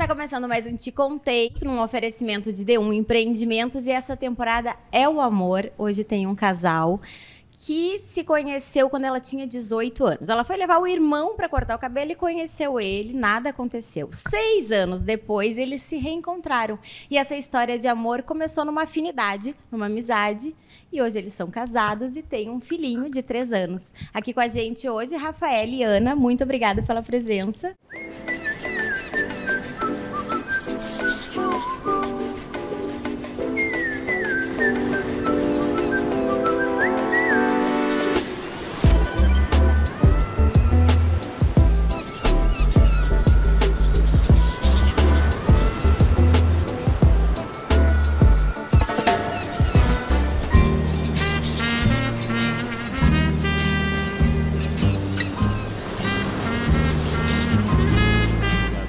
Está começando mais um Te Contei, num oferecimento de D1 Empreendimentos, e essa temporada é o amor. Hoje tem um casal que se conheceu quando ela tinha 18 anos. Ela foi levar o irmão para cortar o cabelo e conheceu ele, nada aconteceu. 6 anos depois, eles se reencontraram. E essa história de amor começou numa afinidade, numa amizade, e hoje eles são casados e têm um filhinho de 3 anos. Aqui com a gente hoje, Rafael e Ana, muito obrigada pela presença.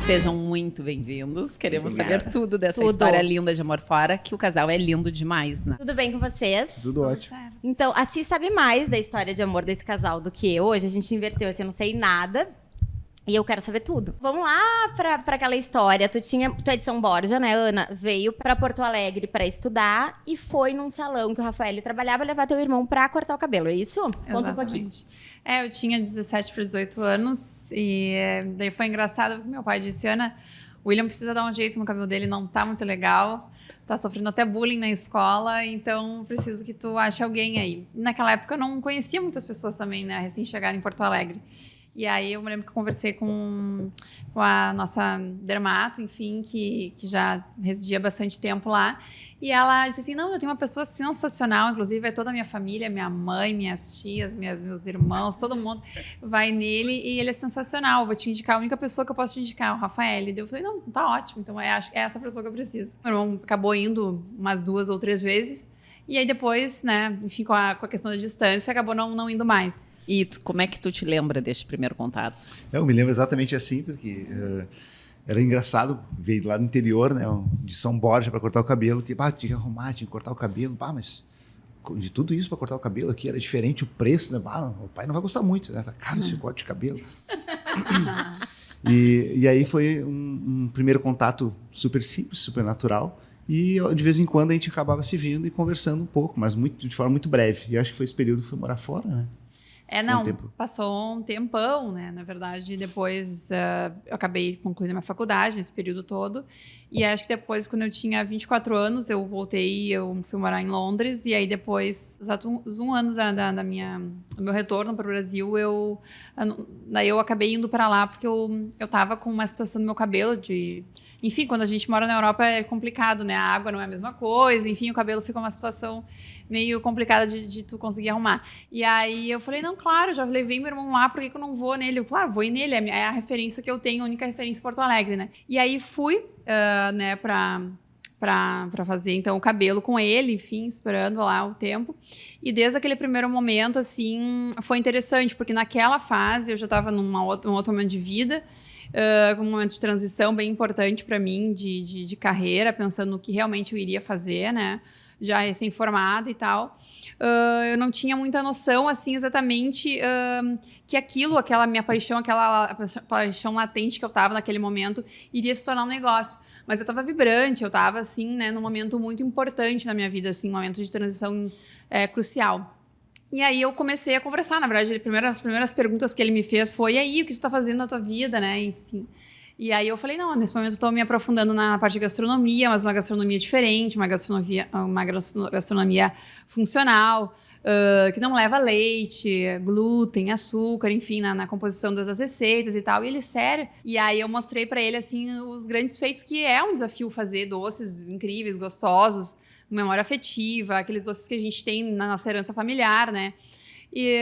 Sejam muito bem-vindos. Queremos saber tudo dessa história linda de amor fora, que o casal é lindo demais, né? Tudo bem com vocês? Tudo ótimo. Então, a Si sabe mais da história de amor desse casal do que eu. Hoje a gente inverteu, assim, eu não sei nada. E eu quero saber tudo. Vamos lá pra aquela história. Tu é de São Borja, né, Ana? Veio pra Porto Alegre pra estudar e foi num salão que o Rafael trabalhava levar teu irmão pra cortar o cabelo, é isso? Conta um pouquinho. Eu tinha 17 para 18 anos e daí foi engraçado porque meu pai disse, Ana, o William precisa dar um jeito no cabelo dele, não tá muito legal, tá sofrendo até bullying na escola, então preciso que tu ache alguém aí. E naquela época eu não conhecia muitas pessoas também, né, recém-chegada em Porto Alegre. E aí eu me lembro que eu conversei com a nossa dermato, enfim, que já residia bastante tempo lá. E ela disse assim, não, eu tenho uma pessoa sensacional, inclusive é toda a minha família, minha mãe, minhas tias, meus irmãos, todo mundo vai nele e ele é sensacional. Eu vou te indicar, a única pessoa que eu posso te indicar é o Rafael. E eu falei, não, tá ótimo, então acho que é essa pessoa que eu preciso. Meu irmão acabou indo umas 2 ou 3 vezes. E aí depois, né, enfim, com a questão da distância, acabou não indo mais. E como é que tu te lembra deste primeiro contato? Eu me lembro exatamente assim, porque era engraçado ver lá no interior, né, de São Borja para cortar o cabelo, que tinha que arrumar, tinha que cortar o cabelo, mas de tudo isso para cortar o cabelo aqui era diferente o preço, né? O pai não vai gostar muito, né? Tá caro esse corte de cabelo. e aí foi um primeiro contato super simples, super natural. E de vez em quando a gente acabava se vendo e conversando um pouco, mas de forma muito breve. E acho que foi esse período que fui morar fora, né? Passou um tempão, né? Na verdade, depois eu acabei concluindo a minha faculdade nesse período todo. E acho que depois, quando eu tinha 24 anos, eu voltei, eu fui morar em Londres. E aí depois, exatos um ano do meu retorno para o Brasil, daí eu acabei indo para lá porque eu tava com uma situação no meu cabelo de... Enfim, quando a gente mora na Europa é complicado, né? A água não é a mesma coisa. Enfim, o cabelo fica uma situação meio complicada de tu conseguir arrumar. E aí eu falei, não, claro, já levei meu irmão lá, por que eu não vou nele? Eu, claro, vou ir nele, é a referência que eu tenho, a única referência em Porto Alegre, né? E aí fui, né, pra fazer, então, o cabelo com ele, enfim, esperando lá o tempo. E desde aquele primeiro momento, assim, foi interessante, porque naquela fase eu já estava num outro momento de vida, um momento de transição bem importante para mim, de carreira, pensando no que realmente eu iria fazer, né? Já recém-formada e tal. Eu não tinha muita noção, assim, exatamente que aquela minha paixão, aquela paixão latente que eu tava naquele momento, iria se tornar um negócio. Mas eu tava vibrante, eu tava, assim, né, num momento muito importante na minha vida, assim, um momento de transição crucial. E aí eu comecei a conversar, na verdade, as primeiras perguntas que ele me fez foi, e aí, o que tu tá fazendo na tua vida, né, enfim... E aí eu falei, não, nesse momento eu estou me aprofundando na parte de gastronomia, mas uma gastronomia diferente, uma gastronomia funcional, que não leva leite, glúten, açúcar, enfim, na composição das receitas e tal. E ele, sério? E aí eu mostrei para ele, assim, os grandes feitos, que é um desafio fazer doces incríveis, gostosos, memória afetiva, aqueles doces que a gente tem na nossa herança familiar, né? E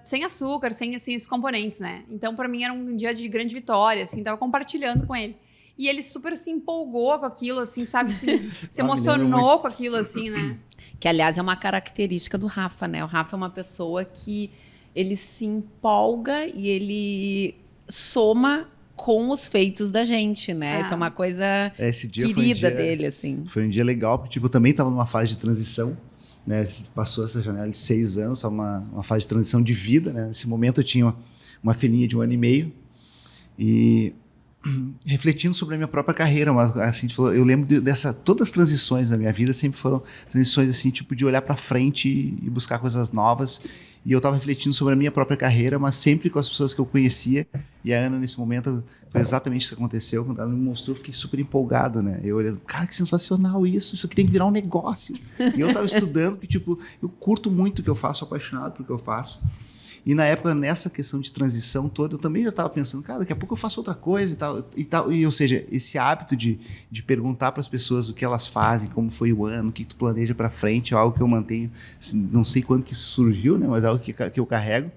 sem açúcar, sem assim, esses componentes, né? Então, para mim, era um dia de grande vitória, assim, tava compartilhando com ele. E ele super se empolgou com aquilo, assim, sabe? Se emocionou com aquilo, assim, né? Que, aliás, é uma característica do Rafa, né? O Rafa é uma pessoa que ele se empolga e ele soma com os feitos da gente, né? Essa é uma coisa querida dele, assim. Foi um dia legal, porque, tipo, eu também estava numa fase de transição, né? Passou essa janela de 6 anos, uma fase de transição de vida, né? Nesse momento eu tinha uma filhinha de 1 ano e meio e refletindo sobre a minha própria carreira, mas assim, eu lembro todas as transições da minha vida sempre foram transições assim, tipo de olhar para frente e buscar coisas novas. E eu estava refletindo sobre a minha própria carreira, mas sempre com as pessoas que eu conhecia. E a Ana, nesse momento, foi exatamente isso que aconteceu. Quando ela me mostrou, eu fiquei super empolgado, né? Eu olhando, cara, que sensacional isso aqui tem que virar um negócio. E eu estava estudando, que tipo, eu curto muito o que eu faço, sou apaixonado pelo que eu faço. E na época, nessa questão de transição toda, eu também já estava pensando, cara, daqui a pouco eu faço outra coisa e tal. E, ou seja, esse hábito de perguntar para as pessoas o que elas fazem, como foi o ano, o que tu planeja para frente, é algo que eu mantenho, não sei quando que isso surgiu, né, mas é algo que eu carrego.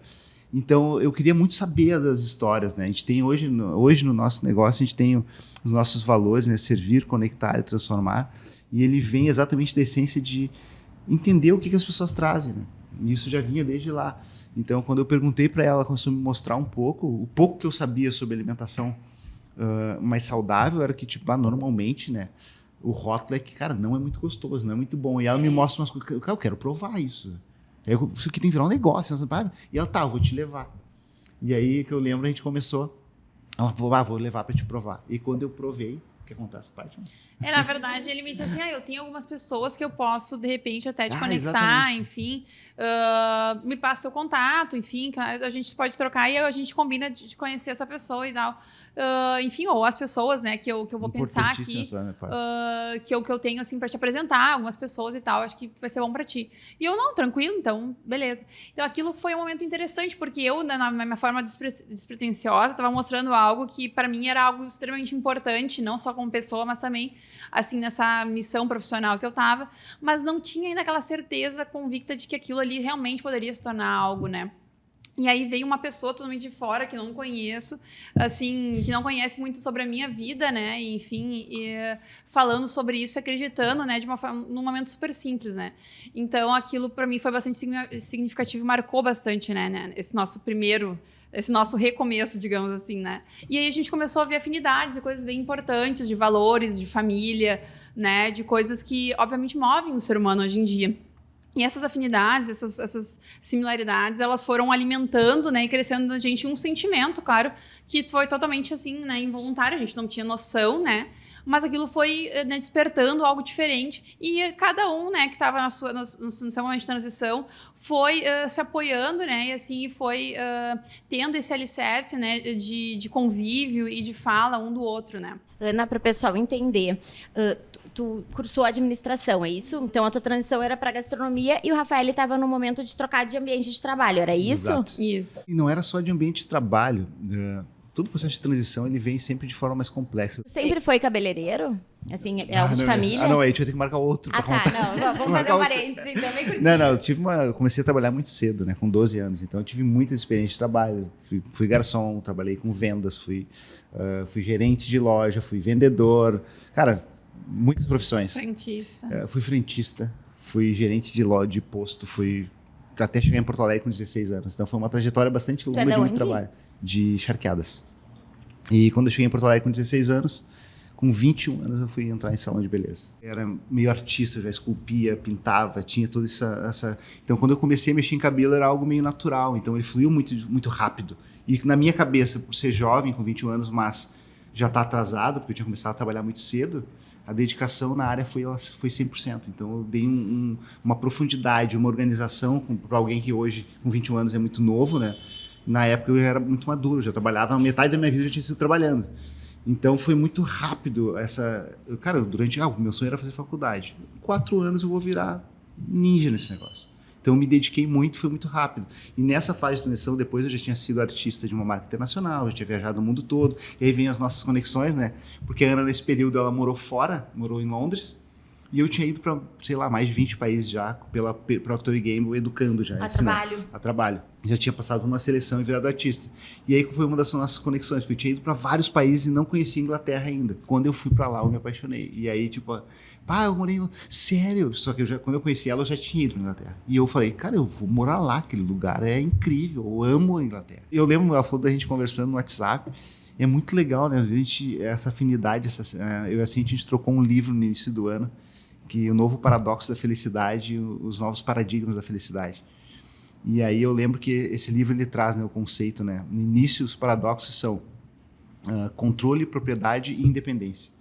Então, eu queria muito saber das histórias, né? A gente tem hoje no nosso negócio, a gente tem os nossos valores, né? Servir, conectar e transformar. E ele vem exatamente da essência de entender o que as pessoas trazem, né? E isso já vinha desde lá. Então, quando eu perguntei para ela, ela começou a me mostrar o pouco que eu sabia sobre alimentação mais saudável era que, tipo, normalmente, né, o rótulo é que, cara, não é muito gostoso, não é muito bom. E ela me mostra umas coisas, cara, eu quero provar isso. Isso aqui tem que virar um negócio, não sabe? E ela, tá, eu vou te levar. E aí, que eu lembro, a gente começou, ela falou, vou levar para te provar. E quando eu provei, o que acontece, parte? Na verdade, ele me disse assim, eu tenho algumas pessoas que eu posso, de repente, até te conectar, exatamente. enfim, me passa seu contato, enfim, que a gente pode trocar e a gente combina de conhecer essa pessoa e tal. Enfim, ou as pessoas, né, que eu vou pensar aqui, que eu tenho, assim, para te apresentar, algumas pessoas e tal, acho que vai ser bom para ti. E eu, não, tranquilo, então, beleza. Então, aquilo foi um momento interessante, porque eu, na minha forma despretensiosa, estava mostrando algo que, para mim, era algo extremamente importante, não só como pessoa, mas também, assim, nessa missão profissional que eu tava, mas não tinha ainda aquela certeza convicta de que aquilo ali realmente poderia se tornar algo, né? E aí veio uma pessoa totalmente de fora, que não conheço, assim, que não conhece muito sobre a minha vida, né? E, enfim, falando sobre isso, acreditando, né? Num momento super simples, né? Então, aquilo para mim foi bastante significativo e marcou bastante, né? Esse nosso recomeço, digamos assim, né? E aí a gente começou a ver afinidades e coisas bem importantes, de valores, de família, né? De coisas que, obviamente, movem o ser humano hoje em dia. E essas afinidades, essas similaridades, elas foram alimentando, né, e crescendo na gente um sentimento, claro, que foi totalmente, assim, né, involuntário, a gente não tinha noção, né, mas aquilo foi, né, despertando algo diferente e cada um, né, que estava no seu momento de transição foi se apoiando, né, e assim foi tendo esse alicerce, né, de convívio e de fala um do outro, né. Ana, para o pessoal entender, tu cursou administração, é isso? Então a tua transição era para gastronomia e o Rafael estava no momento de trocar de ambiente de trabalho, era isso? Exato. Isso. E não era só de ambiente de trabalho. Todo o processo de transição ele vem sempre de forma mais complexa. Tu sempre foi cabeleireiro? Assim, é algo de família? Não, aí a gente vai ter que marcar outro pra contar. Não, vamos fazer um parênteses, então, bem curtinho. Não, eu comecei a trabalhar muito cedo, né, com 12 anos, então eu tive muita experiência de trabalho, fui garçom, trabalhei com vendas, fui gerente de loja, fui vendedor, cara, muitas profissões. Frentista. Fui frentista, fui gerente de loja, de posto, fui até chegar em Porto Alegre com 16 anos, então foi uma trajetória bastante longa de muito trabalho. De Charqueadas. E quando eu cheguei em Porto Alegre com 16 anos, com 21 anos eu fui entrar em salão de beleza. Era meio artista, eu já esculpia, pintava, tinha toda essa... Então, quando eu comecei a mexer em cabelo, era algo meio natural. Então, ele fluiu muito, muito rápido. E na minha cabeça, por ser jovem, com 21 anos, mas já tá atrasado, porque eu tinha começado a trabalhar muito cedo, a dedicação na área foi 100%. Então, eu dei uma profundidade, uma organização para alguém que hoje, com 21 anos, é muito novo, né? Na época eu era muito maduro, já trabalhava, metade da minha vida eu já tinha sido trabalhando. Então foi muito rápido Cara, o meu sonho era fazer faculdade. Em 4 anos eu vou virar ninja nesse negócio. Então eu me dediquei muito, foi muito rápido. E nessa fase de transição, depois eu já tinha sido artista de uma marca internacional, já tinha viajado o mundo todo. E aí vem as nossas conexões, né? Porque a Ana, nesse período, ela morou em Londres. E eu tinha ido para, sei lá, mais de 20 países já, pela Procter & Gamble, educando já. A trabalho. Já tinha passado por uma seleção e virado artista. E aí foi uma das nossas conexões, porque eu tinha ido para vários países e não conhecia a Inglaterra ainda. Quando eu fui para lá, eu me apaixonei. E aí, tipo, eu morei... Sério? Só que quando eu conheci ela, eu já tinha ido para Inglaterra. E eu falei, cara, eu vou morar lá, aquele lugar é incrível, eu amo a Inglaterra. Eu lembro, ela falou da gente conversando no WhatsApp, é muito legal, né? Essa afinidade, a gente trocou um livro no início do ano, que o novo paradoxo da felicidade, os novos paradigmas da felicidade. E aí eu lembro que esse livro ele traz, né, o conceito, né? No início, os paradoxos são controle, propriedade e independência.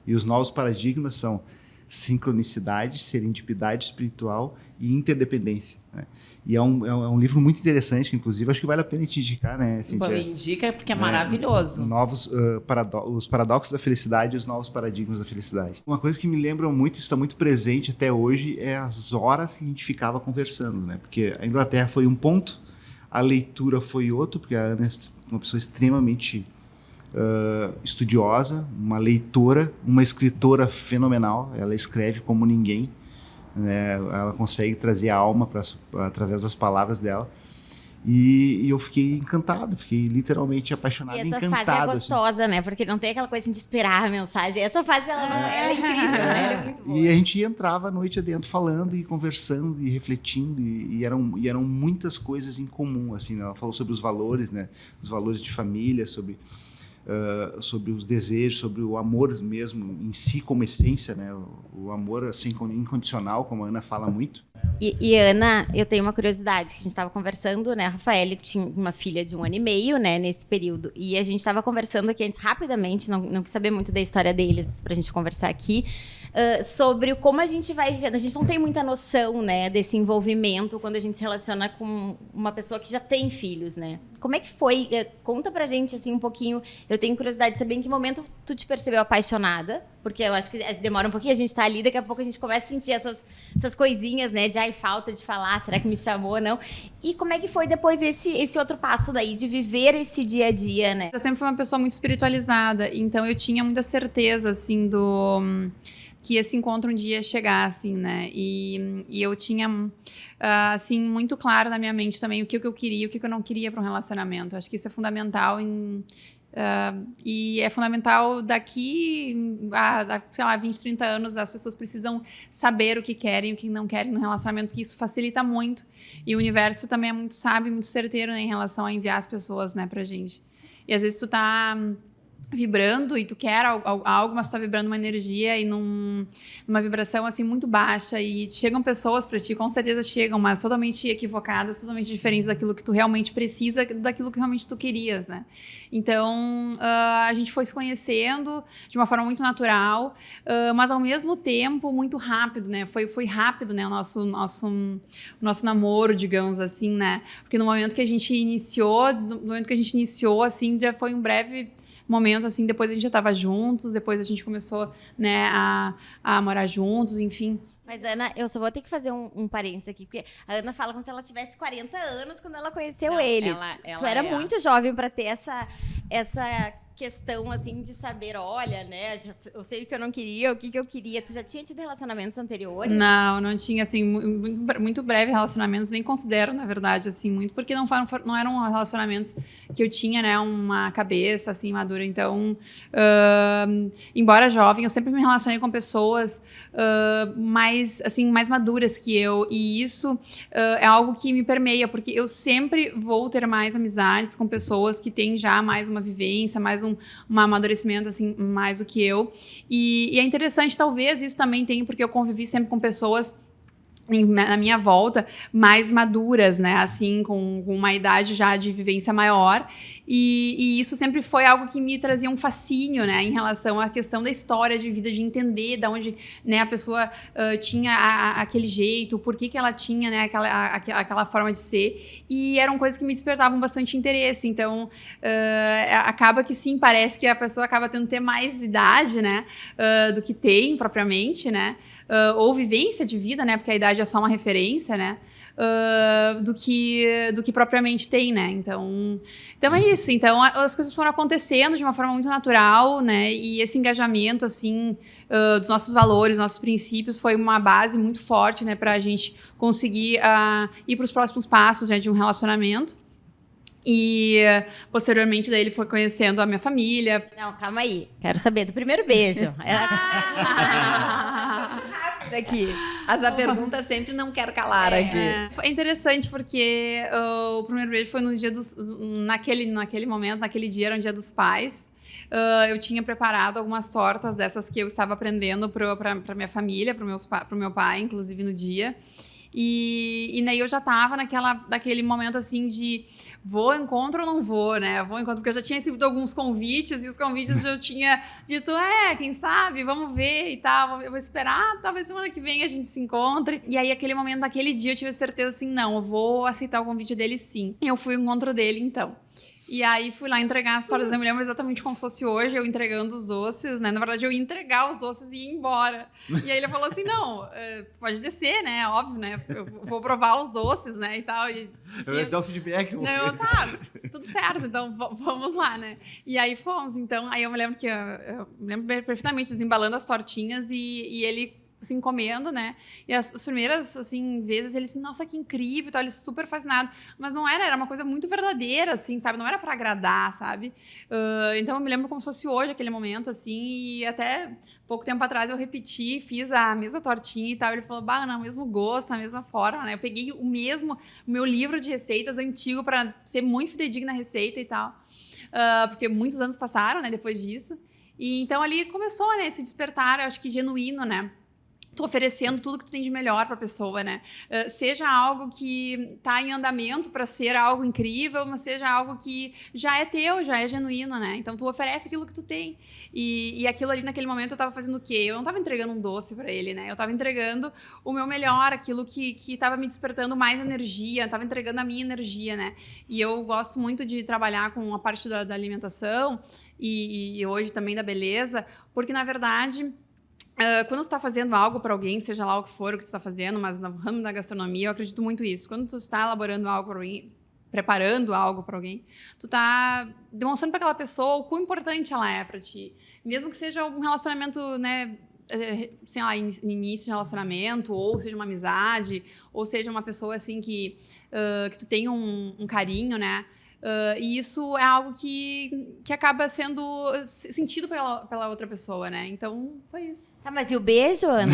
E os novos paradigmas são sincronicidade, serendipidade espiritual e interdependência, né? E é um livro muito interessante, que inclusive acho que vale a pena te indicar, né, Cíntia? Indica porque é maravilhoso. Os paradoxos da felicidade e os novos paradigmas da felicidade. Uma coisa que me lembra muito, isso está muito presente até hoje, é as horas que a gente ficava conversando, né? Porque a Inglaterra foi um ponto, a leitura foi outro, porque a Ana é uma pessoa extremamente estudiosa, uma leitora, uma escritora fenomenal. Ela escreve como ninguém, né? Ela consegue trazer a alma através das palavras dela. E eu fiquei encantado, fiquei literalmente apaixonado, encantado. E essa fase é gostosa, né? Porque não tem aquela coisa de esperar a mensagem. Essa fase, ela é incrível, né? Ela é muito boa. E a gente entrava a noite adentro falando e conversando e refletindo, e eram muitas coisas em comum, assim, né? Ela falou sobre os valores, né? Os valores de família, sobre os desejos, sobre o amor mesmo em si como essência, né? O amor assim incondicional, como a Ana fala muito. E Ana, eu tenho uma curiosidade, que a gente estava conversando, né? A Rafaela tinha uma filha de 1 ano e meio, né? Nesse período. E a gente estava conversando aqui antes, rapidamente, não quis saber muito da história deles pra gente conversar aqui, sobre como a gente vai vivendo. A gente não tem muita noção, né? Desse envolvimento quando a gente se relaciona com uma pessoa que já tem filhos, né? Como é que foi? Conta pra gente, assim, um pouquinho. Eu tenho curiosidade de saber em que momento tu te percebeu apaixonada, porque eu acho que demora um pouquinho, a gente tá ali, daqui a pouco a gente começa a sentir essas coisinhas, né, de falta de falar, será que me chamou ou não? E como é que foi depois esse outro passo daí, de viver esse dia a dia, né? Eu sempre fui uma pessoa muito espiritualizada, então eu tinha muita certeza, assim, que esse encontro um dia ia chegar, assim, né? E eu tinha, assim, muito claro na minha mente também o que eu queria e o que eu não queria para um relacionamento. Acho que isso é fundamental e é fundamental daqui a, sei lá, 20, 30 anos, as pessoas precisam saber o que querem e o que não querem no relacionamento, porque isso facilita muito. E o universo também é muito sábio, muito certeiro, né, em relação a enviar as pessoas, né, pra gente. E às vezes tu tá vibrando e tu quer algo, mas tu tá vibrando uma energia e numa vibração assim muito baixa, e chegam pessoas para ti, com certeza chegam, mas totalmente equivocadas, totalmente diferentes daquilo que tu realmente precisa, daquilo que realmente tu querias, né? Então a gente foi se conhecendo de uma forma muito natural, mas ao mesmo tempo muito rápido, né? Foi rápido, né? O nosso namoro, digamos assim, né? Porque no momento que a gente iniciou, assim, já foi um breve momentos, assim, depois a gente já estava juntos, depois a gente começou, né, a morar juntos, enfim. Mas, Ana, eu só vou ter que fazer um parênteses aqui, porque a Ana fala como se ela tivesse 40 anos quando ela conheceu ele. Tu era muito jovem para ter essa questão, assim, de saber, olha, né, eu sei o que eu não queria, o que eu queria. Tu já tinha tido relacionamentos anteriores? Não tinha, assim, muito breve relacionamentos, nem considero, na verdade, assim, muito, porque não eram relacionamentos que eu tinha, né, uma cabeça, assim, madura. Então, embora jovem, eu sempre me relacionei com pessoas mais maduras que eu, e isso é algo que me permeia, porque eu sempre vou ter mais amizades com pessoas que têm já mais uma vivência, mais um amadurecimento, assim, mais do que eu. E é interessante, talvez isso também tenha, porque eu convivi sempre com pessoas na minha volta, mais maduras, né, assim, com uma idade já de vivência maior, e isso sempre foi algo que me trazia um fascínio, né, em relação à questão da história de vida, de entender de onde, né, a pessoa tinha aquele jeito, por que ela tinha, né, aquela forma de ser, e eram coisas que me despertavam bastante interesse. Então acaba que sim, parece que a pessoa acaba tendo ter mais idade, né, do que tem propriamente, né, ou vivência de vida, né? Porque a idade é só uma referência, né? Do que propriamente tem, né? Então é isso. Então as coisas foram acontecendo de uma forma muito natural, né? E esse engajamento, assim, dos nossos valores, nossos princípios, foi uma base muito forte, né? Para a gente conseguir ir para os próximos passos, né, de um relacionamento. E posteriormente daí ele foi conhecendo a minha família. Não, calma aí. Quero saber do primeiro beijo. Rápido aqui. Essa pergunta sempre não quero calar aqui. É interessante porque o primeiro beijo foi no dia naquele momento, naquele dia, era um dia dos pais. Eu tinha preparado algumas tortas dessas que eu estava aprendendo para minha família, para o meu pai, inclusive no dia. E daí eu já tava naquele momento assim de vou ao encontro ou não vou, né? Vou ao encontro, porque eu já tinha recebido alguns convites, e os convites eu tinha dito, quem sabe, vamos ver e tal, eu vou esperar, talvez semana que vem a gente se encontre. E aí, aquele momento, naquele dia, eu tive certeza assim, não, eu vou aceitar o convite dele sim. E eu fui ao encontro dele, então. E aí, fui lá entregar as tortas. Eu me lembro exatamente como se fosse hoje, eu entregando os doces, né? Na verdade, eu ia entregar os doces e ir embora. E aí, ele falou assim, não, pode descer, né? Óbvio, né? Eu vou provar os doces, né? E tal. E, enfim, Eu ia dar o feedback. não, tá, tudo certo, então vamos lá, né? E aí, fomos. Então, aí eu me lembro que... Eu me lembro perfeitamente, desembalando as tortinhas e ele... assim, comendo, né? E as primeiras, assim, vezes, ele assim, nossa, que incrível, então ele super fascinado. Mas não era uma coisa muito verdadeira, assim, sabe? Não era pra agradar, sabe? Então eu me lembro como se fosse hoje, aquele momento, assim, e até pouco tempo atrás eu repeti, fiz a mesma tortinha e tal. Ele falou, não, mesmo gosto, a mesma forma, né? Eu peguei o meu livro de receitas antigo pra ser muito fidedigna a receita e tal. Porque muitos anos passaram, né, depois disso. E então ali começou, né, esse despertar, eu acho que genuíno, né? Tu oferecendo tudo que tu tem de melhor para a pessoa, né? Seja algo que tá em andamento para ser algo incrível, mas seja algo que já é teu, já é genuíno, né? Então tu oferece aquilo que tu tem. E aquilo ali naquele momento eu tava fazendo o quê? Eu não tava entregando um doce para ele, né? Eu tava entregando o meu melhor, aquilo que tava me despertando mais energia, tava entregando a minha energia, né? E eu gosto muito de trabalhar com a parte da alimentação e hoje também da beleza, porque na verdade... quando tu tá fazendo algo para alguém, seja lá o que for o que tu tá fazendo, mas no ramo da gastronomia eu acredito muito nisso. Quando tu está elaborando algo para alguém, preparando algo para alguém, tu tá demonstrando para aquela pessoa o quão importante ela é para ti. Mesmo que seja um relacionamento, né, sei lá, início de relacionamento, ou seja uma amizade, ou seja uma pessoa assim que tu tem um carinho, né? E isso é algo que acaba sendo sentido pela outra pessoa, né? Então, foi isso. Tá, mas e o beijo, Ana?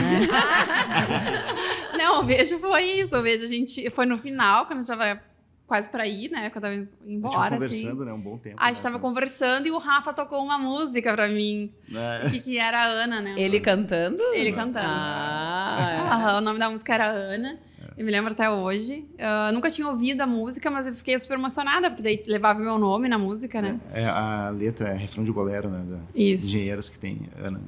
Não, o beijo foi isso. O beijo a gente foi no final, quando a gente tava quase pra ir, né? Quando eu tava indo embora, a gente conversando, assim. né? Um bom tempo. A gente tava conversando e o Rafa tocou uma música pra mim. Que era a Ana, né? Ele cantando? Ele cantando. O nome da música era Ana. Eu me lembro até hoje. Nunca tinha ouvido a música, mas eu fiquei super emocionada, porque daí levava meu nome na música, né? A letra é refrão de bolero, né? Isso. Engenheiros que tem Ana.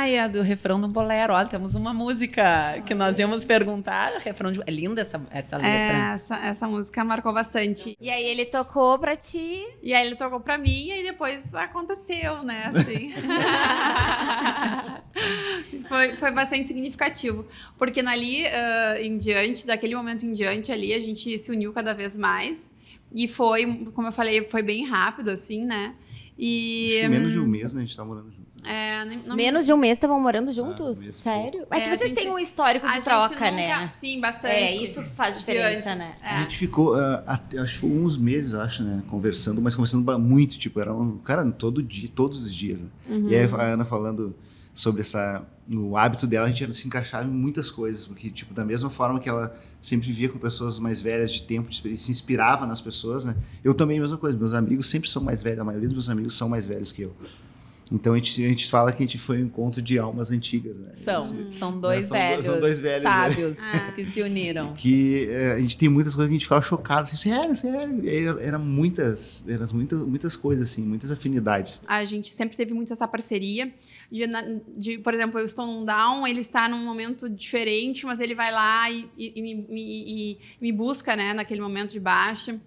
É a do refrão do bolero. Olha, temos uma música que nós íamos perguntar. Refrão de... É linda essa letra. Essa música marcou bastante. E aí ele tocou pra ti. E aí ele tocou pra mim e aí depois aconteceu, né? Assim. Foi bastante significativo. Porque dali em diante, daquele momento em diante ali, a gente se uniu cada vez mais. E foi, como eu falei, foi bem rápido, assim, né? E... Acho que menos de um mês, né? A gente tá morando junto. Menos de um mês estavam morando juntos? Um mês. Sério? É que vocês têm um histórico de troca, né? Sim, bastante. Isso faz diferença, né? A gente ficou, acho que foi uns meses, eu acho, né? Conversando muito, tipo, era cara, todo dia, todos os dias, né? E aí a Ana falando sobre o hábito dela, a gente se encaixava em muitas coisas, porque, tipo, da mesma forma que ela sempre vivia com pessoas mais velhas de tempo, se inspirava nas pessoas, né? Eu também, a mesma coisa, meus amigos sempre são mais velhos, a maioria dos meus amigos são mais velhos que eu. Então a gente fala que a gente foi um encontro de almas antigas, né? São dois velhos, são dois velhos sábios que se uniram. Que a gente tem muitas coisas que a gente ficava chocado, assim, sério. E aí eram muitas coisas, assim, muitas afinidades. A gente sempre teve muito essa parceria de, por exemplo, eu estou num down, ele está num momento diferente, mas ele vai lá e me busca, né, naquele momento de baixa.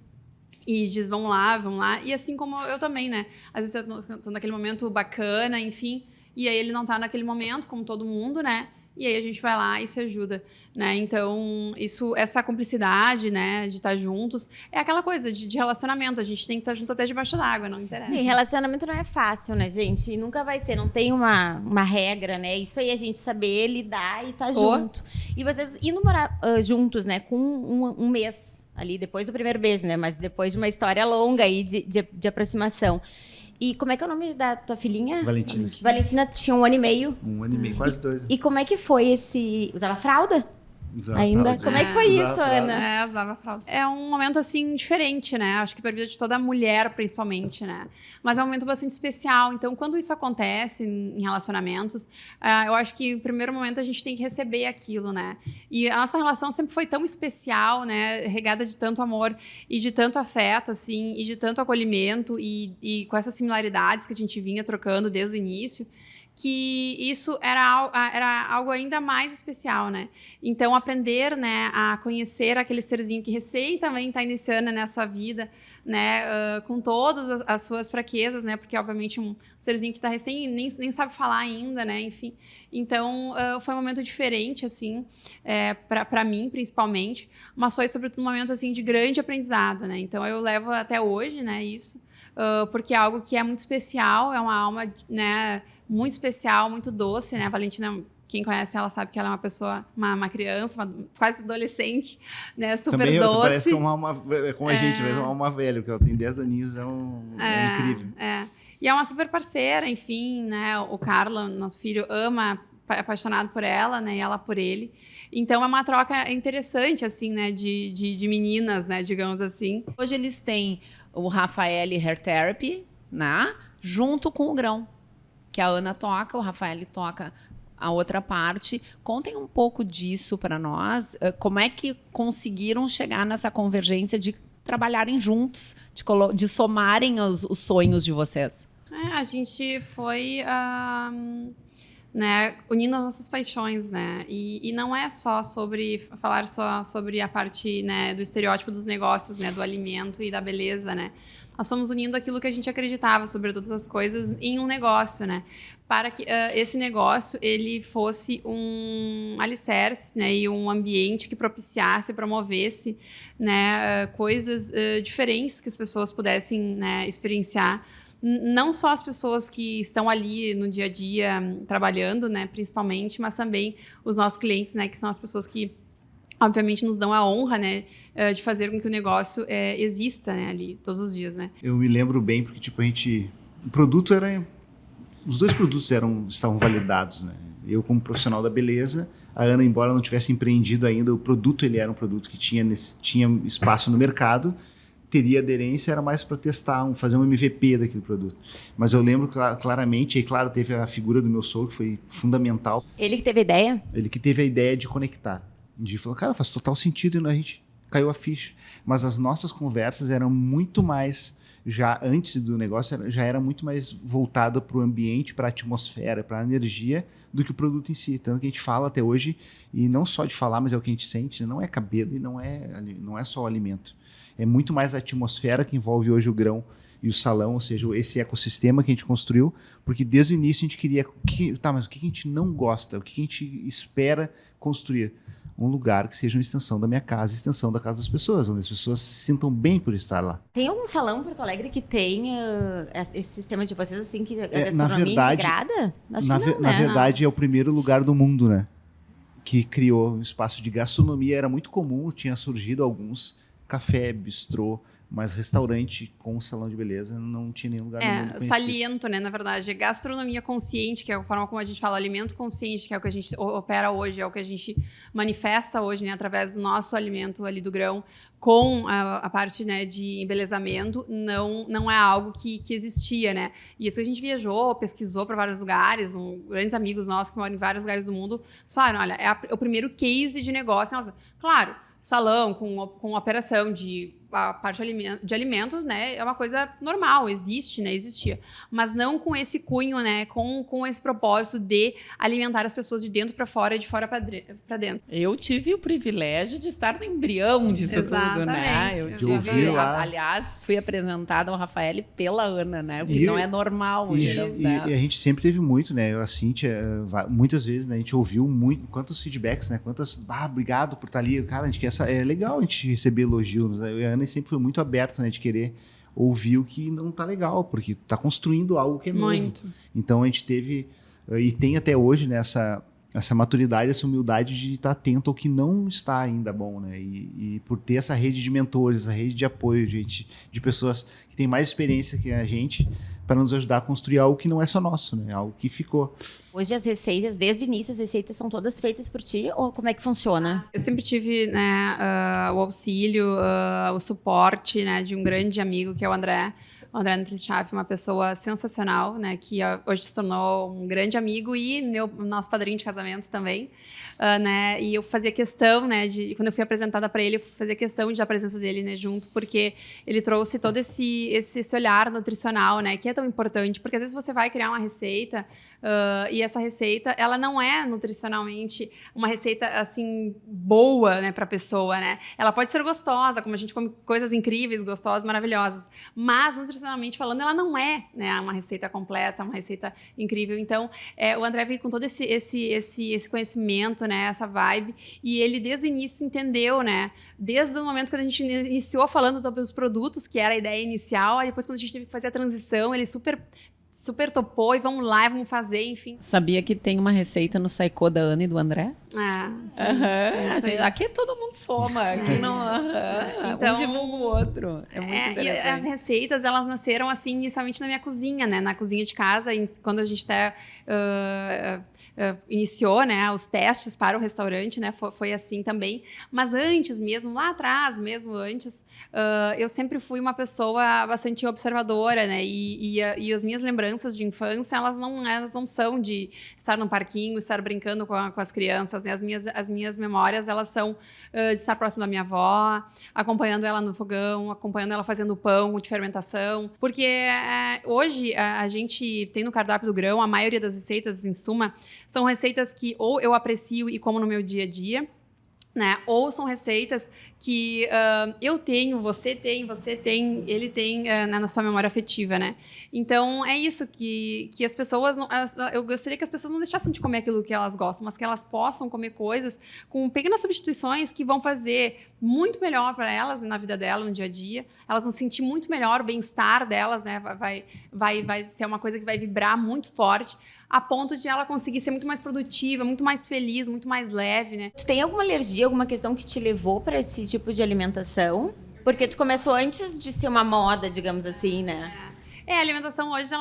E diz, vamos lá. E assim como eu também, né? Às vezes eu tô naquele momento bacana, enfim. E aí ele não tá naquele momento, como todo mundo, né? E aí a gente vai lá e se ajuda, né? Então, essa cumplicidade, né? De estar juntos, é aquela coisa de relacionamento. A gente tem que estar junto até debaixo d'água, não interessa. Sim, relacionamento não é fácil, né, gente? E nunca vai ser, não tem uma regra, né? Isso aí a gente saber lidar e estar junto. E vocês indo morar juntos, né? Com um mês ali, depois do primeiro beijo, né? Mas depois de uma história longa aí de aproximação. E como é que é o nome da tua filhinha? Valentina. Valentina tinha 1 ano e meio. 1 ano e meio, quase 2. E como é que foi esse... Usava fralda? Ainda? Como é que foi isso, Ana? É, usava fralda. É um momento, assim, diferente, né? Acho que pra vida de toda mulher, principalmente, né? Mas é um momento bastante especial. Então, quando isso acontece em relacionamentos, eu acho que, no primeiro momento, a gente tem que receber aquilo, né? E a nossa relação sempre foi tão especial, né? Regada de tanto amor e de tanto afeto, assim, e de tanto acolhimento e com essas similaridades que a gente vinha trocando desde o início, que isso era algo ainda mais especial, né? Então, aprender, né, a conhecer aquele serzinho que recém também está iniciando nessa vida, né, com todas as suas fraquezas, né? Porque, obviamente, um serzinho que está recém nem sabe falar ainda, né? Enfim, então, foi um momento diferente, assim, para mim, principalmente, mas foi, sobretudo, um momento, assim, de grande aprendizado, né? Então, eu levo até hoje, né, isso, porque é algo que é muito especial, é uma alma, né, muito especial, muito doce, né? A Valentina, quem conhece ela sabe que ela é uma pessoa, uma criança, quase adolescente, né? Super também doce. Parece que é como a gente, mas é uma alma velha, porque ela tem 10 aninhos, é incrível. E é uma super parceira, enfim, né? O Carla, nosso filho, ama, é apaixonado por ela, né? E ela por ele. Então, é uma troca interessante, assim, né? De meninas, né? Digamos assim. Hoje eles têm o Rafael Hair Therapy, né? Junto com o Grão, que a Ana toca, o Rafael toca a outra parte. Contem um pouco disso para nós. Como é que conseguiram chegar nessa convergência de trabalharem juntos, de somarem os sonhos de vocês? A gente foi né, unindo as nossas paixões, né? E não é só falar só sobre a parte, né, do estereótipo dos negócios, né, do alimento e da beleza, né? Nós estamos unindo aquilo que a gente acreditava sobre todas as coisas em um negócio, né? Para que esse negócio ele fosse um alicerce, né? E um ambiente que propiciasse, promovesse, né? Coisas diferentes que as pessoas pudessem, né, experienciar. Não só as pessoas que estão ali no dia a dia trabalhando, né? Principalmente, mas também os nossos clientes, né? Que são as pessoas que obviamente nos dão a honra, né, de fazer com que o negócio exista, né, ali todos os dias, né? Eu me lembro bem porque tipo os dois produtos estavam validados, né? Eu como profissional da beleza, a Ana, embora não tivesse empreendido ainda, o produto ele era um produto que tinha espaço no mercado, teria aderência, era mais para testar, fazer um MVP daquele produto. Mas eu lembro claramente, e claro, teve a figura do meu sogro que foi fundamental. Ele que teve a ideia? Ele que teve a ideia de conectar. De falar, cara, faz total sentido, e a gente caiu a ficha. Mas as nossas conversas eram muito mais, já antes do negócio, já era muito mais voltado para o ambiente, para a atmosfera, para a energia, do que o produto em si. Tanto que a gente fala até hoje, e não só de falar, mas é o que a gente sente, não é cabelo e não é só o alimento. É muito mais a atmosfera que envolve hoje o Grão e o salão, ou seja, esse ecossistema que a gente construiu, porque desde o início a gente queria, mas o que a gente não gosta, o que a gente espera construir? Um lugar que seja uma extensão da minha casa, extensão da casa das pessoas, onde as pessoas se sintam bem por estar lá. Tem algum salão em Porto Alegre que tenha esse sistema de vocês, assim, que a gastronomia integrada? Acho que não, na verdade, é o primeiro lugar do mundo, né? Que criou um espaço de gastronomia. Era muito comum, tinha surgido alguns café, bistrô, mas restaurante com salão de beleza não tinha nenhum lugar no mundo conhecido. Saliento, né, na verdade, gastronomia consciente, que é a forma como a gente fala, alimento consciente, que é o que a gente opera hoje, é o que a gente manifesta hoje, né, através do nosso alimento ali do Grão, com a parte, né, de embelezamento, não é algo que existia, né, e isso a gente viajou, pesquisou para vários lugares, grandes amigos nossos que moram em vários lugares do mundo, falaram, olha, é o primeiro case de negócio. Nossa, claro, salão com operação a parte de alimentos, né, é uma coisa normal, existe, né, existia, mas não com esse cunho, né, com esse propósito de alimentar as pessoas de dentro para fora e de fora para dentro. Eu tive o privilégio de estar no embrião disso tudo, né? Eu tive, aliás, fui apresentada ao Rafael pela Ana, né, o que não é normal. E a gente sempre teve muito, né, a Cíntia, muitas vezes, né, a gente ouviu muito, quantos feedbacks, né, obrigado por estar ali, cara, a gente quer é legal a gente receber elogios, né? Eu e a Ana sempre foi muito aberto, né, de querer ouvir o que não tá legal, porque tá construindo algo que é novo. Muito. Então a gente teve, e tem até hoje, né, essa maturidade, essa humildade de estar atento ao que não está ainda bom, né? E por ter essa rede de mentores, essa rede de apoio, de pessoas que têm mais experiência que a gente, para nos ajudar a construir algo que não é só nosso, né? Algo que ficou. Hoje as receitas, desde o início, as receitas são todas feitas por ti, ou como é que funciona? Eu sempre tive, né, o auxílio, o suporte, né, de um grande amigo que é o André. O André Nutrichaf, uma pessoa sensacional, né, que hoje se tornou um grande amigo e nosso padrinho de casamento também, né, e eu fazia questão, né, quando eu fui apresentada para ele, eu fazia questão de a presença dele, né, junto, porque ele trouxe todo esse olhar nutricional, né, que é tão importante, porque às vezes você vai criar uma receita e essa receita, ela não é nutricionalmente uma receita, assim, boa, né, para a pessoa, né, ela pode ser gostosa, como a gente come coisas incríveis, gostosas, maravilhosas, mas nutricionalmente falando, ela não é, né, uma receita completa, uma receita incrível. Então, o André veio com todo esse conhecimento, né, essa vibe, e ele desde o início entendeu, né, desde o momento que a gente iniciou falando sobre os produtos, que era a ideia inicial, aí depois quando a gente teve que fazer a transição, ele super topou e vamos lá, vamos fazer, enfim. Sabia que tem uma receita no Saiko da Ana e do André? Sim. Aqui todo mundo soma, aqui não. Então, um divulga o outro. É muito interessante. E as receitas, elas nasceram assim, inicialmente na minha cozinha, né? Na cozinha de casa, quando a gente até iniciou, né, os testes para o restaurante, né? Foi assim também. Mas antes mesmo, lá atrás, mesmo antes, eu sempre fui uma pessoa bastante observadora, né? E as minhas lembranças de infância, elas não são de estar num parquinho, estar brincando com as crianças, né? As minhas memórias, elas são de estar próximo da minha avó, acompanhando ela no fogão, acompanhando ela fazendo pão de fermentação. Porque hoje a gente tem no cardápio do grão, a maioria das receitas, em suma, são receitas que ou eu aprecio e como no meu dia a dia, né? Ou são receitas que eu tenho, você tem, ele tem na sua memória afetiva, né? Então, é isso que as pessoas... eu gostaria que as pessoas não deixassem de comer aquilo que elas gostam, mas que elas possam comer coisas com pequenas substituições que vão fazer muito melhor para elas na vida dela, no dia a dia. Elas vão sentir muito melhor, o bem-estar delas, né? Vai ser uma coisa que vai vibrar muito forte, a ponto de ela conseguir ser muito mais produtiva, muito mais feliz, muito mais leve, né? Tu tem alguma alergia, alguma questão que te levou para esse tipo de alimentação? Porque tu começou antes de ser uma moda, digamos assim, né? A alimentação hoje,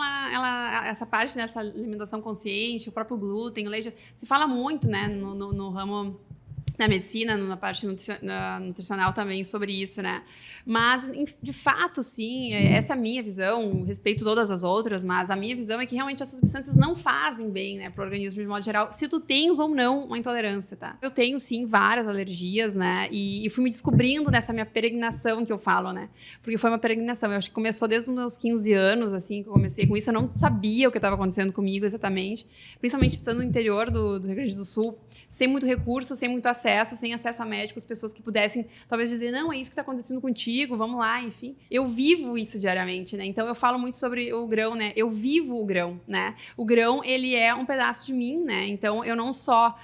essa parte dessa alimentação consciente, o próprio glúten, o leite, se fala muito, né, no ramo da medicina, na parte nutricional também sobre isso, né? Mas, de fato, sim, essa é a minha visão, respeito todas as outras, mas a minha visão é que realmente essas substâncias não fazem bem, né, pro organismo de modo geral, se tu tens ou não uma intolerância, tá? Eu tenho, sim, várias alergias, né, e fui me descobrindo nessa minha peregrinação que eu falo, né, porque foi uma peregrinação, eu acho que começou desde os meus 15 anos, assim, que eu comecei com isso, eu não sabia o que estava acontecendo comigo exatamente, principalmente estando no interior do Rio Grande do Sul, sem muito recurso, sem muito acesso, sem acesso a médicos, pessoas que pudessem talvez dizer, não, é isso que está acontecendo contigo, vamos lá, enfim. Eu vivo isso diariamente, né? Então eu falo muito sobre o grão, né? Eu vivo o grão, né? O grão, ele é um pedaço de mim, né? Então eu não só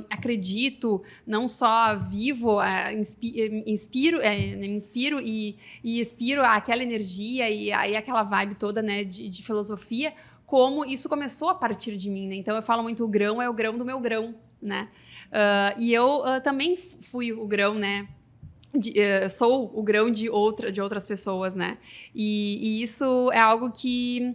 acredito, não só vivo, me inspiro e expiro aquela energia e aquela vibe toda, né, de filosofia, como isso começou a partir de mim, né? Então eu falo muito, o grão é o grão do meu grão, né? E eu também fui o grão, né? Sou o grão de outras pessoas, né? E isso é algo que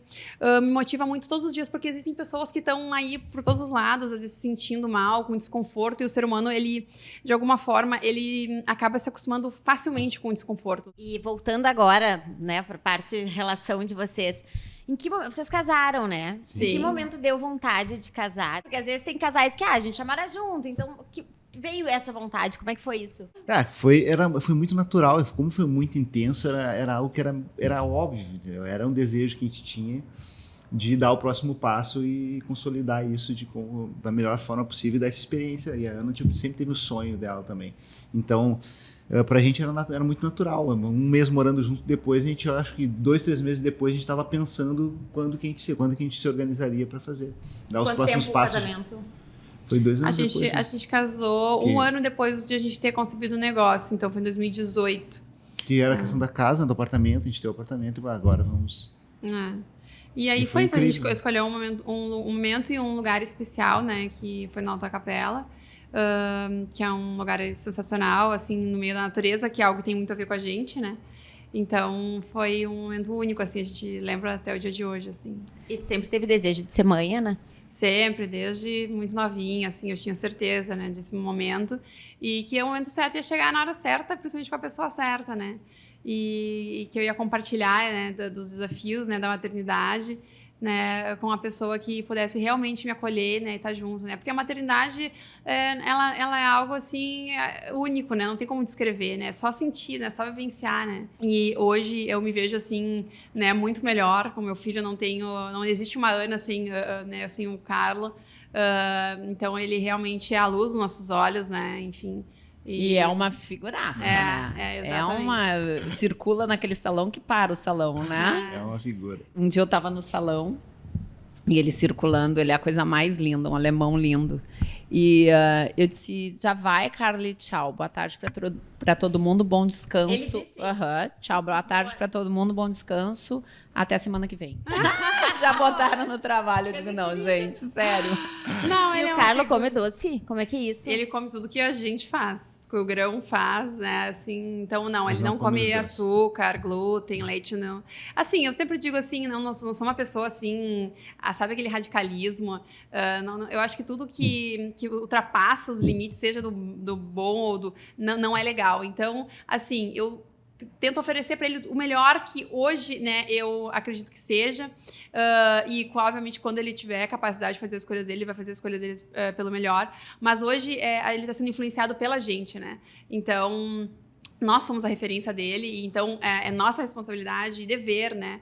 me motiva muito todos os dias, porque existem pessoas que estão aí por todos os lados, às vezes se sentindo mal, com desconforto, e o ser humano, ele, de alguma forma, ele acaba se acostumando facilmente com o desconforto. E voltando agora, né, para parte relação de vocês, em que momento vocês casaram, né? Sim. Em que momento deu vontade de casar? Porque às vezes tem casais que a gente chamara junto, então que veio essa vontade? Como é que foi isso? Foi muito natural, como foi muito intenso, era algo que era óbvio, entendeu? Era um desejo que a gente tinha de dar o próximo passo e consolidar isso da melhor forma possível e dar essa experiência. E a Ana sempre teve o sonho dela também. Então, pra gente era muito natural. Um mês morando junto, depois eu acho que 2, 3 meses depois a gente estava pensando quando que a gente se organizaria para fazer, dar os próximos passos. Quanto tempo o casamento? Foi 2 anos depois. A gente casou um ano depois de a gente ter concebido o negócio, então foi em 2018. Que era a questão da casa, do apartamento, a gente tem o apartamento e agora vamos E aí E foi foi isso, a gente incrível. escolheu um momento e um lugar especial, né? Que foi na Alta Capela, que é um lugar sensacional, assim, no meio da natureza, que é algo que tem muito a ver com a gente, né? Então, foi um momento único, assim, a gente lembra até o dia de hoje, assim. E tu sempre teve desejo de ser mãe, né? Sempre, desde muito novinha, assim, eu tinha certeza, né, desse momento. E que o momento certo ia chegar na hora certa, principalmente com a pessoa certa, né? E que eu ia compartilhar, né, dos desafios, né, da maternidade, né, com a pessoa que pudesse realmente me acolher, né, e estar junto, né? Porque a maternidade, ela é algo, assim, único, né? Não tem como descrever, né? É só sentir, né? É só vivenciar, né? E hoje eu me vejo, assim, né, muito melhor com meu filho. Não existe uma Ana sem, né, assim, o Carlo. Então, ele realmente é a luz dos nossos olhos, né? Enfim. E é uma figuraça, né? Exatamente. Circula naquele salão que para o salão, né? É uma figura. Um dia eu tava no salão e ele circulando, ele é a coisa mais linda, um alemão lindo. E eu disse, já vai, Carly, tchau. Boa tarde para todo mundo, bom descanso. Ele disse? Tchau, boa tarde para todo mundo, bom descanso. Até semana que vem. Já botaram no trabalho. Eu digo, não, gente, sério. Não, E ele o é Carlo come doce? Como é que é isso? Ele come tudo que a gente faz, que o grão faz, né? Assim, então, não, Mas ele não não come come doce. açúcar, glúten, leite, não. Assim, eu sempre digo assim, não sou uma pessoa assim, sabe aquele radicalismo? Não, eu acho que tudo que ultrapassa os limites, seja do bom ou do... Não é legal. Então, assim, eu tento oferecer para ele o melhor que hoje, né, eu acredito que seja. E, obviamente, quando ele tiver capacidade de fazer as escolhas dele, ele vai fazer a escolha dele pelo melhor. Mas hoje ele está sendo influenciado pela gente, né? Então, nós somos a referência dele, então é nossa responsabilidade e dever, né,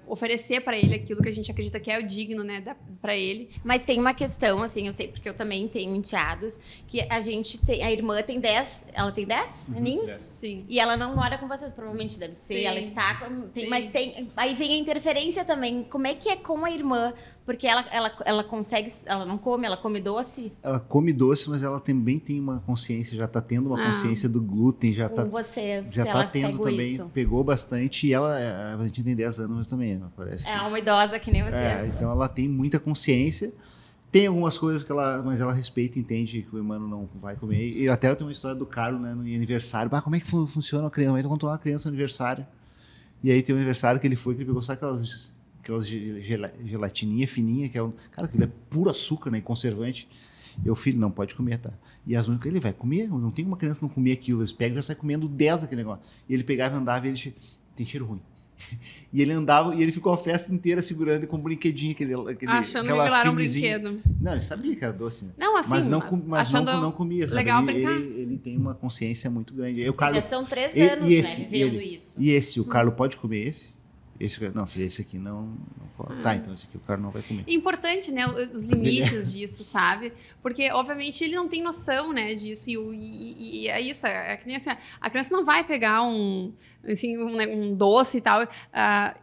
oferecer para ele aquilo que a gente acredita que é o digno, né, para ele. Mas tem uma questão, assim, eu sei porque eu também tenho enteados, que a irmã tem 10, ela tem 10 aninhos? 10. Sim. E ela não mora com vocês, provavelmente deve ser, Sim. ela está, Sim. mas aí vem a interferência também, como é que é com a irmã? Porque ela consegue, ela não come, ela come doce Ela come doce, mas ela também tem uma consciência, já tá tendo uma consciência do glúten, já com tá, vocês, já se tá ela tendo pegou também, isso. pegou bastante, e ela, a gente tem 10 anos, mas também, ela parece que... É uma idosa que nem vocês. Então ela tem muita consciência, tem algumas coisas que mas ela respeita e entende que o irmão não vai comer. E até eu tenho uma história do Carlos, né, no aniversário, como é que funciona a criança? Como é que controlar a criança no aniversário? E aí tem um aniversário que ele foi, que ele pegou só aquelas gelatininha fininha, que é cara, aquilo é puro açúcar, né, e conservante. E o filho não pode comer, tá? E as mães, ele vai comer? Não tem uma criança que não comer aquilo. Eles pegam e já sai comendo 10 daquele negócio. E ele pegava e andava e ele tem cheiro ruim. E ele andava e ele ficou a festa inteira segurando com um brinquedinho, Achando que aquela aquilo era um filmezinha. brinquedo. Não, ele sabia que era doce, né? Não, assim, mas achando não comia, sabe? legal ele, brincar. ele tem uma consciência muito grande. Aí o Já Carlos, são 3 e- anos, e esse, né, vivendo ele- isso. E esse, o Carlos pode comer esse? Não, filho, esse aqui não tá, então esse aqui o Carlos não vai comer. Importante, né, os limites disso, sabe? Porque, obviamente, ele não tem noção, né, disso. E é isso, é que nem assim, a criança não vai pegar um doce e tal,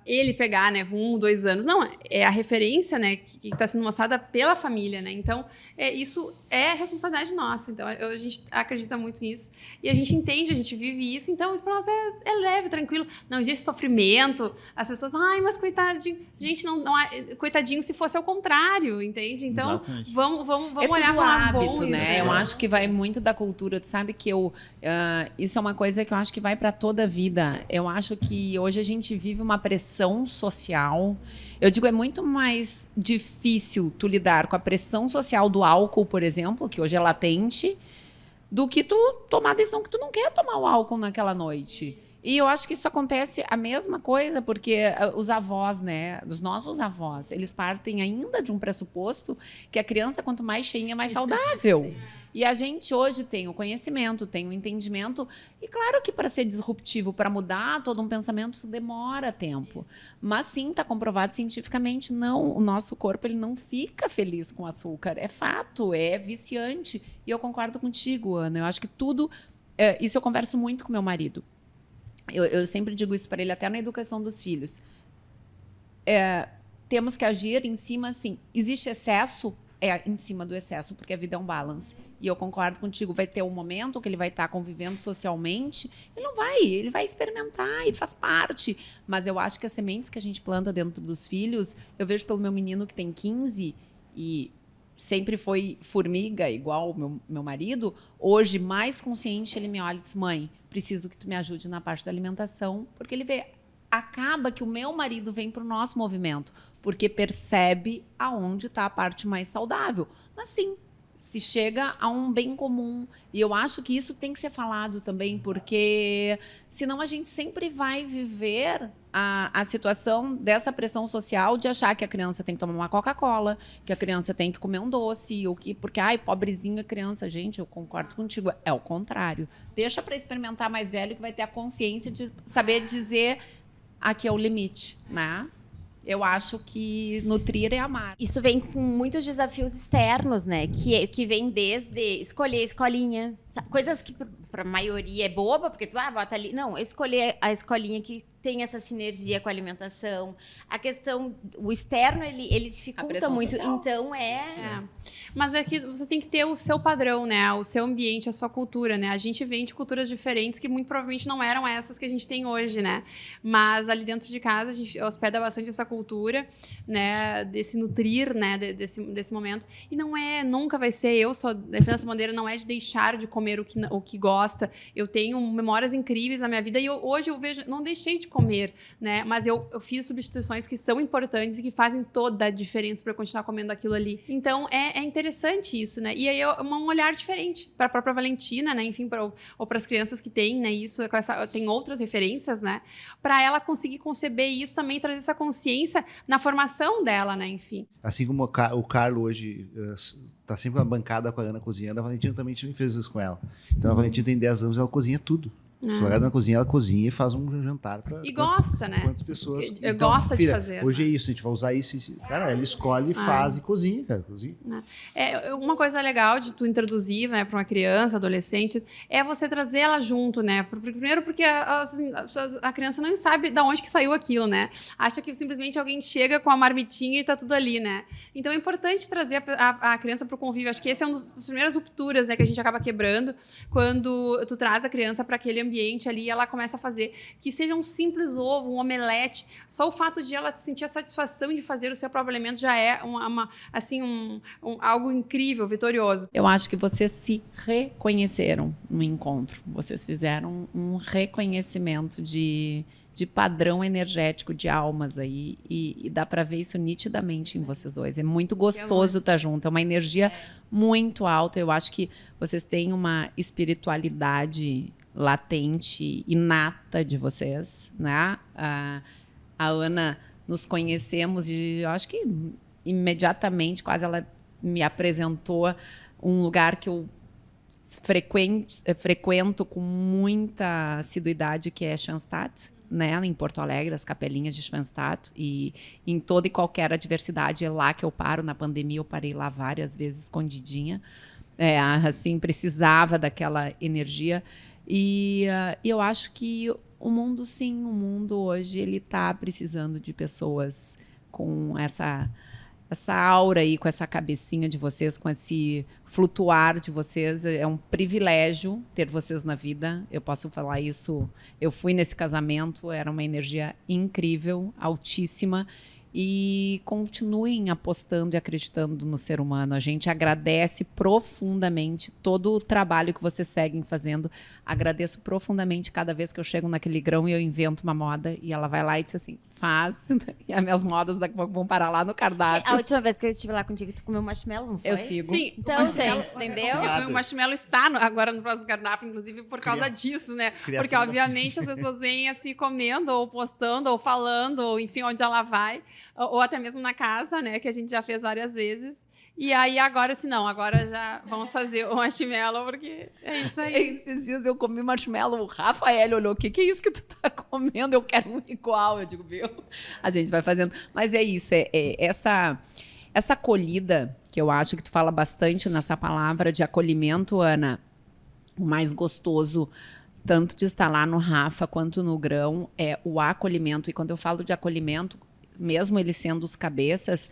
ele pegar, né, com 1, 2 anos. Não, é a referência, né, que está sendo mostrada pela família, né? Então, isso é responsabilidade nossa. Então, a gente acredita muito nisso. E a gente entende, a gente vive isso. Então, isso para nós é leve, tranquilo. Não existe sofrimento. As pessoas, mas coitadinho. Gente, não coitadinho se fosse ao contrário, entende? Então, Exatamente. vamos É olhar tudo para o lado hábito, bom. né? Eu acho que vai muito da cultura. Tu sabe que isso é uma coisa que eu acho que vai para toda a vida. Eu acho que hoje a gente vive uma pressão social. Eu digo, é muito mais difícil tu lidar com a pressão social do álcool, por exemplo, que hoje é latente, do que tu tomar a decisão que tu não quer tomar o álcool naquela noite. E eu acho que isso acontece a mesma coisa, porque os avós, né, os nossos avós, eles partem ainda de um pressuposto que a criança, quanto mais cheinha, mais saudável. E a gente hoje tem o conhecimento, tem o entendimento, e claro que para ser disruptivo, para mudar todo um pensamento, isso demora tempo. Mas sim, está comprovado cientificamente, não, o nosso corpo ele não fica feliz com açúcar, é fato, é viciante. E eu concordo contigo, Ana, eu acho que tudo, isso eu converso muito com meu marido. Eu sempre digo isso para ele, até na educação dos filhos. Temos que agir em cima, assim, existe excesso? é em cima do excesso, porque a vida é um balance. E eu concordo contigo, vai ter um momento que ele vai estar convivendo socialmente, ele vai experimentar e faz parte. Mas eu acho que as sementes que a gente planta dentro dos filhos, eu vejo pelo meu menino que tem 15 e sempre foi formiga, igual o meu marido, hoje, mais consciente, ele me olha e diz, mãe, preciso que tu me ajude na parte da alimentação, porque ele vê, acaba que o meu marido vem para o nosso movimento, porque percebe aonde está a parte mais saudável. Mas sim, se chega a um bem comum. E eu acho que isso tem que ser falado também, porque senão a gente sempre vai viver a situação dessa pressão social de achar que a criança tem que tomar uma Coca-Cola, que a criança tem que comer um doce, porque, ai, pobrezinha criança. Gente, eu concordo contigo, é o contrário. Deixa para experimentar mais velho, que vai ter a consciência de saber dizer aqui é o limite, né? Eu acho que nutrir é amar. Isso vem com muitos desafios externos, né? Que vem desde escolher a escolinha, coisas que para a maioria é boba, porque tu bota ali. Não, escolher a escolinha que tem essa sinergia com a alimentação. A questão, o externo, ele dificulta muito. Social. Então, Mas é que você tem que ter o seu padrão, né? O seu ambiente, a sua cultura, né? A gente vem de culturas diferentes que muito provavelmente não eram essas que a gente tem hoje, né? Mas ali dentro de casa a gente hospeda bastante essa cultura, né? Desse nutrir, né? Desse momento. E nunca vai ser, eu sou defendo essa bandeira, não é de deixar de comer o que gosta. Eu tenho memórias incríveis na minha vida e hoje eu vejo, não deixei de comer, né? Mas eu fiz substituições que são importantes e que fazem toda a diferença para continuar comendo aquilo ali. Então, é interessante isso, né? E aí é um olhar diferente para a própria Valentina, né? Enfim, ou para as crianças que têm, né? Isso, tem outras referências, né? Para ela conseguir conceber isso também, trazer essa consciência na formação dela, né? Enfim. Assim como o Carlo hoje tá sempre na bancada com a Ana cozinhando, a Valentina também fez isso com ela. Então a Valentina tem 10 anos, ela cozinha tudo. Se ela na cozinha, ela cozinha e faz um jantar para gosta, né? Quantas pessoas. Então, gosta de fazer. Hoje é isso, a gente vai usar isso. Cara, ela escolhe, faz e cozinha, cara. Cozinha. Uma coisa legal de tu introduzir, né, para uma criança, adolescente, é você trazer ela junto, né? Primeiro porque a criança não sabe de onde que saiu aquilo, né? Acha que simplesmente alguém chega com a marmitinha e tá tudo ali, né? Então é importante trazer a criança para o convívio. Acho que esse é uma das primeiras rupturas, né, que a gente acaba quebrando quando tu traz a criança para aquele ambiente ali, ela começa a fazer que seja um simples ovo, um omelete. Só o fato de ela sentir a satisfação de fazer o seu próprio alimento já é algo incrível, vitorioso. Eu acho que vocês se reconheceram no encontro. Vocês fizeram um reconhecimento de padrão energético de almas aí e dá para ver isso nitidamente em vocês dois. É muito gostoso estar junto, é uma energia muito alta. Eu acho que vocês têm uma espiritualidade latente, inata de vocês, né? A Ana, nos conhecemos e eu acho que imediatamente, quase ela me apresentou um lugar que eu frequento com muita assiduidade, que é Schanstatt, né, em Porto Alegre, as capelinhas de Schanstatt, e em toda e qualquer adversidade é lá que eu paro. Na pandemia eu parei lá várias vezes escondidinha, assim, precisava daquela energia. E eu acho que o mundo hoje, ele está precisando de pessoas com essa aura aí, com essa cabecinha de vocês, com esse flutuar de vocês. É um privilégio ter vocês na vida. Eu posso falar isso. Eu fui nesse casamento, era uma energia incrível, altíssima. E continuem apostando e acreditando no ser humano. A gente agradece profundamente todo o trabalho que vocês seguem fazendo. Agradeço profundamente cada vez que eu chego naquele grão e eu invento uma moda e ela vai lá e diz assim, faz. E as minhas modas daqui a pouco vão parar lá no cardápio. A última vez que eu estive lá contigo, tu comeu marshmallow, não foi? Eu sigo. Sim, então, gente, entendeu? O marshmallow está agora no próximo cardápio, inclusive por causa disso, né? Porque, obviamente, as pessoas vêm assim comendo, ou postando, ou falando, ou enfim, onde ela vai. Ou até mesmo na casa, né? Que a gente já fez várias vezes. E aí, agora, assim, não, agora já vamos fazer o marshmallow, porque é isso aí. Esses dias eu comi marshmallow, o Rafael olhou, o que é isso que tu tá comendo? Eu quero um igual. Eu digo, viu? A gente vai fazendo. Mas é isso, essa acolhida, que eu acho que tu fala bastante nessa palavra de acolhimento, Ana, o mais gostoso, tanto de estar lá no Rafa quanto no Grão, é o acolhimento. E quando eu falo de acolhimento, mesmo eles sendo os cabeças,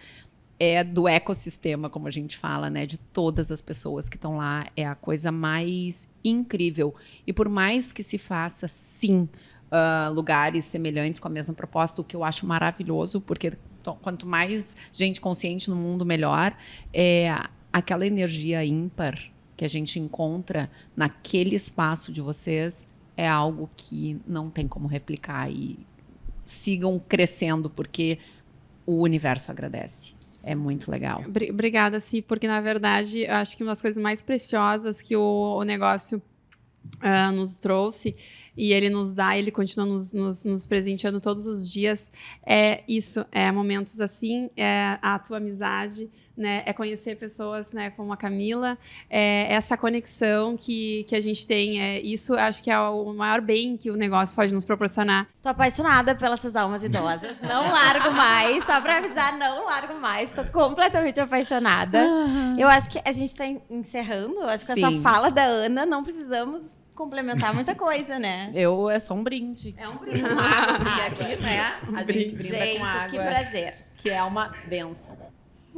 é do ecossistema, como a gente fala, né? De todas as pessoas que estão lá. É a coisa mais incrível. E por mais que se faça, sim, lugares semelhantes com a mesma proposta, o que eu acho maravilhoso, porque quanto mais gente consciente no mundo, melhor. Aquela energia ímpar que a gente encontra naquele espaço de vocês é algo que não tem como replicar. E sigam crescendo, porque o universo agradece. É muito legal. Obrigada, Si, porque na verdade eu acho que uma das coisas mais preciosas que o negócio nos trouxe e ele nos dá, ele continua nos presenteando todos os dias, é isso, momentos assim, a tua amizade, né, conhecer pessoas, né, como a Camila, essa conexão que a gente tem, isso acho que é o maior bem que o negócio pode nos proporcionar. Tô apaixonada pelas essas almas idosas, não largo mais, só pra avisar, não largo mais, tô completamente apaixonada. Eu acho que a gente tá encerrando, eu acho que essa fala da Ana, não precisamos complementar muita coisa, né? É só um brinde. É um brinde. Com água, porque aqui, né? A gente brinda Gente, com água. que prazer. Que é uma benção.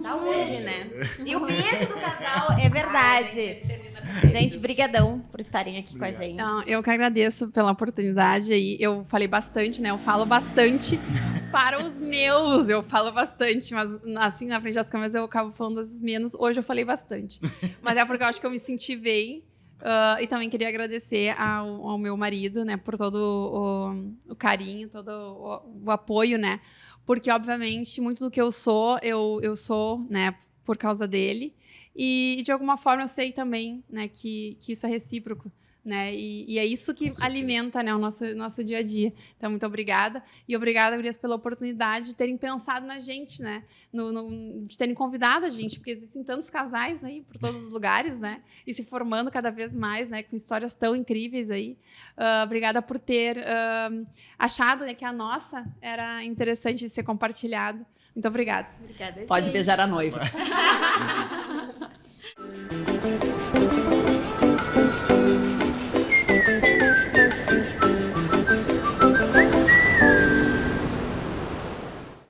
Saúde, né? E o beijo do casal é verdade. Gente, brigadão por estarem aqui com a gente. Eu que agradeço pela oportunidade aí. Eu falei bastante, né? Eu falo bastante para os meus. Eu falo bastante, mas assim, na frente das câmeras eu acabo falando das menos. Hoje eu falei bastante. Mas é porque eu acho que eu me senti bem. E também queria agradecer ao meu marido, né, por todo o carinho, todo o apoio, né, porque, obviamente, muito do que eu sou, né, por causa dele, e de alguma forma eu sei também, né, que isso é recíproco, né, e é isso que alimenta, né, o nosso dia a dia. Então, muito obrigada. E obrigada, gurias, pela oportunidade de terem pensado na gente, né, de terem convidado a gente, porque existem tantos casais aí por todos os lugares, né, e se formando cada vez mais, né, com histórias tão incríveis aí. Obrigada por ter achado, né, que a nossa era interessante de ser compartilhada. Muito obrigada. Obrigada, Pode gente. beijar a noiva.